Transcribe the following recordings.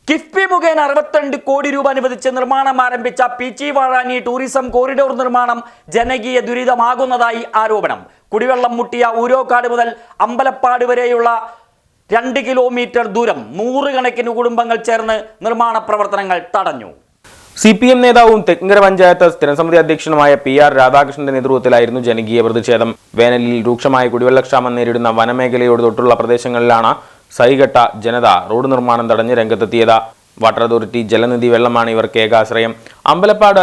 കിഫ്ബി മുഖേന 62 കോടി രൂപ അനുവദിച്ച് നിർമ്മാണം ആരംഭിച്ച പീച്ചി വാഴാനി ടൂറിസം കോറിഡോർ നിർമ്മാണം ജനകീയ ദുരിതമാകുന്നതായി ആരോപണം. കുടിവെള്ളം മുട്ടിയ ഊരോക്കാട് മുതൽ അമ്പലപ്പാട് വരെയുള്ള 2 കിലോമീറ്റർ ദൂരം നൂറുകണക്കിന് കുടുംബങ്ങൾ ചേർന്ന് നിർമ്മാണ പ്രവർത്തനങ്ങൾ തടഞ്ഞു. CPM നേതാവും തെക്കങ്കര പഞ്ചായത്ത് സ്ഥിരസമിതി അധ്യക്ഷനുമായ PR രാധാകൃഷ്ണന്റെ നേതൃത്വത്തിലായിരുന്നു ജനകീയ പ്രതിഷേധം. വേനലിൽ രൂക്ഷമായ കുടിവെള്ളക്ഷാമം നേരിടുന്ന വനമേഖലയോട് തൊട്ടുള്ള പ്രദേശങ്ങളിലാണ് സൈകെട്ട ജനത റോഡ് നിർമ്മാണം തടഞ്ഞ് രംഗത്തെത്തിയത്. വാട്ടർ അതോറിറ്റി ജലനിധി വെള്ളമാണ് ഇവർക്ക് ഏകാശ്രയം. അമ്പലപ്പാട്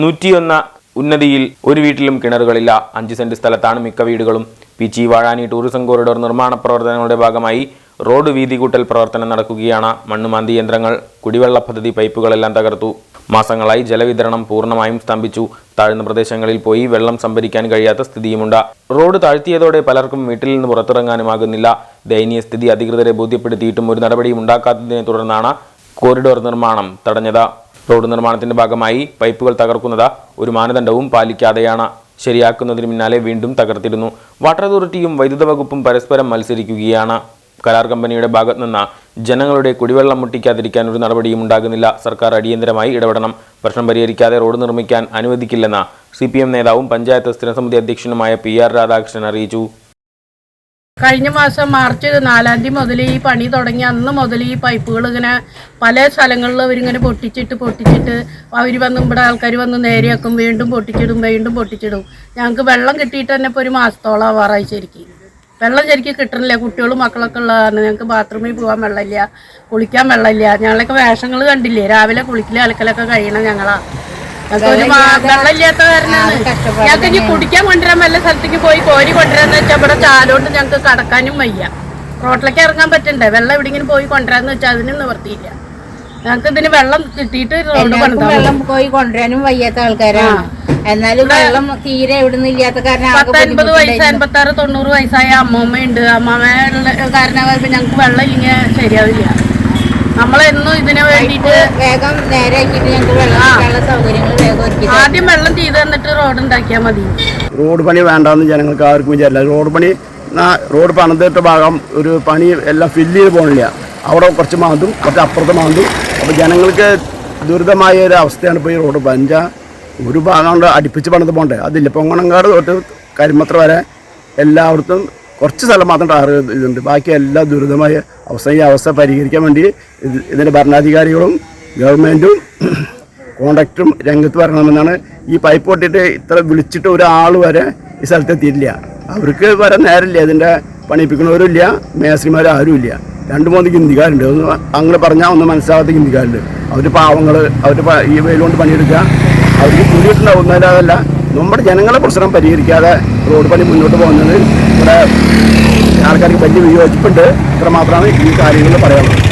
101 ഉന്നതിയിൽ ഒരു വീട്ടിലും കിണറുകളില്ല. 5 സെന്റ് സ്ഥലത്താണ് മിക്ക വീടുകളും. പീച്ചി വാഴാനി ടൂറിസം കോറിഡോർ നിർമ്മാണ പ്രവർത്തനങ്ങളുടെ ഭാഗമായി റോഡ് വീതി കൂട്ടൽ പ്രവർത്തനം നടക്കുകയാണ്. മണ്ണുമാന്തി യന്ത്രങ്ങൾ, കുടിവെള്ള പദ്ധതി പൈപ്പുകളെല്ലാം തകർത്തു. മാസങ്ങളായി ജലവിതരണം പൂർണ്ണമായും സ്തംഭിച്ചു. താഴ്ന്ന പ്രദേശങ്ങളിൽ പോയി വെള്ളം സംഭരിക്കാൻ കഴിയാത്ത സ്ഥിതിയുമുണ്ട്. റോഡ് താഴ്ത്തിയതോടെ പലർക്കും വീട്ടിൽ നിന്ന് പുറത്തിറങ്ങാനുമാകുന്നില്ല. ദയനീയ സ്ഥിതി അധികൃതരെ ബോധ്യപ്പെടുത്തിയിട്ടും ഒരു നടപടിയും ഉണ്ടാക്കാത്തതിനെ തുടർന്നാണ് കോറിഡോർ നിർമ്മാണം തടഞ്ഞത്. റോഡ് നിർമ്മാണത്തിന്റെ ഭാഗമായി പൈപ്പുകൾ തകർക്കുന്നത് ഒരു മാനദണ്ഡവും പാലിക്കാതെയാണ്. ശരിയാക്കുന്നതിന് പിന്നാലെ വീണ്ടും തകർത്തിരുന്നു. വാട്ടർ അതോറിറ്റിയും വൈദ്യുത വകുപ്പും പരസ്പരം മത്സരിക്കുകയാണ്. കരാർ കമ്പനിയുടെ ഭാഗത്ത് നിന്ന് ജനങ്ങളുടെ കുടിവെള്ളം മുട്ടിക്കാതിരിക്കാൻ ഒരു നടപടിയും ഉണ്ടാകുന്നില്ല. സർക്കാർ അടിയന്തരമായി ഇടപെടണം. പ്രശ്നം പരിഹരിക്കാതെ റോഡ് നിർമ്മിക്കാൻ അനുവദിക്കില്ലെന്ന് CPM നേതാവും പഞ്ചായത്ത് സ്ഥിരസമിതി അധ്യക്ഷനുമായ PR രാധാകൃഷ്ണൻ അറിയിച്ചു. കഴിഞ്ഞ മാസം മാർച്ച് 4 തീയതി മുതൽ ഈ പണി തുടങ്ങി അന്ന് മുതൽ ഈ പൈപ്പുകൾ ഇങ്ങനെ പല സ്ഥലങ്ങളിലും അവരിങ്ങനെ പൊട്ടിച്ചിട്ട് അവർ വന്ന് ഇവിടെ ആൾക്കാർ വന്ന് നേരെയാക്കും, വീണ്ടും പൊട്ടിച്ചിടും. ഞങ്ങൾക്ക് വെള്ളം കിട്ടിയിട്ട് തന്നെ ഇപ്പോൾ ഒരു മാസത്തോളം ആവാറായി. ശരിക്കും വെള്ളം ശരിക്കും കിട്ടണില്ല. കുട്ടികളും മക്കളൊക്കെ ഉള്ളതാണ്. ഞങ്ങൾക്ക് ബാത്റൂമിൽ പോകാൻ വെള്ളമില്ല, കുളിക്കാൻ വെള്ളമില്ല. ഞങ്ങളൊക്കെ വേഷങ്ങൾ കണ്ടില്ലേ, രാവിലെ കുളിക്കലും അലക്കലൊക്കെ കഴിയണം. വെള്ളമില്ലാത്ത കാരണമാണ്. ഞങ്ങൾക്ക് ഇനി കുടിക്കാൻ കൊണ്ടുവരാൻ വല്ല സ്ഥലത്തേക്ക് പോയി കോരി കൊണ്ടുവരാന്ന് വെച്ചാൽ ഇവിടെ ചാലോണ്ട് ഞങ്ങൾക്ക് കടക്കാനും വയ്യ. റോട്ടിലേക്ക് ഇറങ്ങാൻ പറ്റണ്ടേ? വെള്ളം എവിടെയെങ്കിലും പോയി കൊണ്ടുവരാന്ന് വെച്ചാൽ അതിനും നിവർത്തിയില്ല. ഞങ്ങൾക്ക് ഇതിന് വെള്ളം കിട്ടിയിട്ട് വെള്ളം പോയി കൊണ്ടുവരാനും വയ്യാത്ത ആൾക്കാരാണ്. എന്നാലും വെള്ളം തീരെ എവിടുന്ന് ഇല്ലാത്ത കാരണം 50 വയസ്സ് 86 90 വയസ്സായ അമ്മൂമ്മയുണ്ട്. അമ്മമ്മയുള്ള കാരണമായപ്പോ ഞങ്ങൾക്ക് വെള്ളം ഇല്ലെങ്കിൽ ശരിയാവില്ല. നമ്മളെന്നും ഇതിനു വേണ്ടിയിട്ട് വേഗം നേരെയാക്കിയിട്ട് ഞങ്ങൾക്ക് വെള്ളം സൗകര്യങ്ങൾ വേഗം ഒരുക്കി. ആദ്യം വെള്ളം ചെയ്ത് തന്നിട്ട് റോഡ് ഉണ്ടാക്കിയാൽ മതി. റോഡ് പണി വേണ്ടെന്ന് ജനങ്ങൾക്ക് ആർക്കും വിചാരില്ല. റോഡ് പണിതിട്ട ഭാഗം ഒരു പണി എല്ലാം ഫില്ല് ചെയ്ത് പോകണില്ല. അവിടെ കുറച്ച് മാന്തും, കുറച്ച് അപ്പുറത്ത് മാന്തും. അപ്പോൾ ജനങ്ങൾക്ക് ദുരിതമായ ഒരു അവസ്ഥയാണ് ഇപ്പോൾ ഈ റോഡ്. ഒരു ഭാഗം കൊണ്ട് അടുപ്പിച്ച് പണിത് പോകണ്ടേ, അതില്ല. പൊങ്ങണങ്കാട് തൊട്ട് കരിമത്ര വരെ എല്ലായിടത്തും കുറച്ച് സ്ഥലം മാത്രം ടാർ ഇതുണ്ട്. ബാക്കി എല്ലാ ദുരിതമായ അവസ്ഥ. ഈ അവസ്ഥ പരിഹരിക്കാൻ വേണ്ടി ഇതിൻ്റെ ഭരണാധികാരികളും ഗവൺമെൻറ്റും കോൺട്രാക്ടറും രംഗത്ത് വരണമെന്നാണ്. ഈ പൈപ്പ് പൊട്ടിയിട്ട് ഇത്ര വിളിച്ചിട്ട് ഒരാൾ വരെ ഈ സ്ഥലത്ത് എത്തിയിട്ടില്ല. അവർക്ക് വരാൻ നേരമില്ല. ഇതിൻ്റെ പണിയിപ്പിക്കുന്നവരും ഇല്ല, മേസ്ത്രിമാരും ആരും ഇല്ല. 2-3 ഹിന്ദിക്കാരുണ്ട്. ഒന്ന് അങ്ങനെ പറഞ്ഞാൽ ഒന്ന് മനസ്സിലാവാത്ത ഹിന്ദിക്കാരുണ്ട്. അവർ പാവങ്ങൾ, അവർ ഈ വെയിലുകൊണ്ട് പണിയെടുക്കുക. അവർക്ക് കൂലി കിട്ടുന്നതല്ല. നമ്മുടെ ജനങ്ങളെ പ്രശ്നം പരിഹരിക്കാതെ റോഡ് പണി മുന്നോട്ട് പോകുന്നത് ഇവിടെ ആൾക്കാർക്ക് വലിയ വിയോജിപ്പുണ്ട്. ഇത്ര മാത്രമാണ് ഈ കാര്യങ്ങൾ പറയാനുള്ളത്.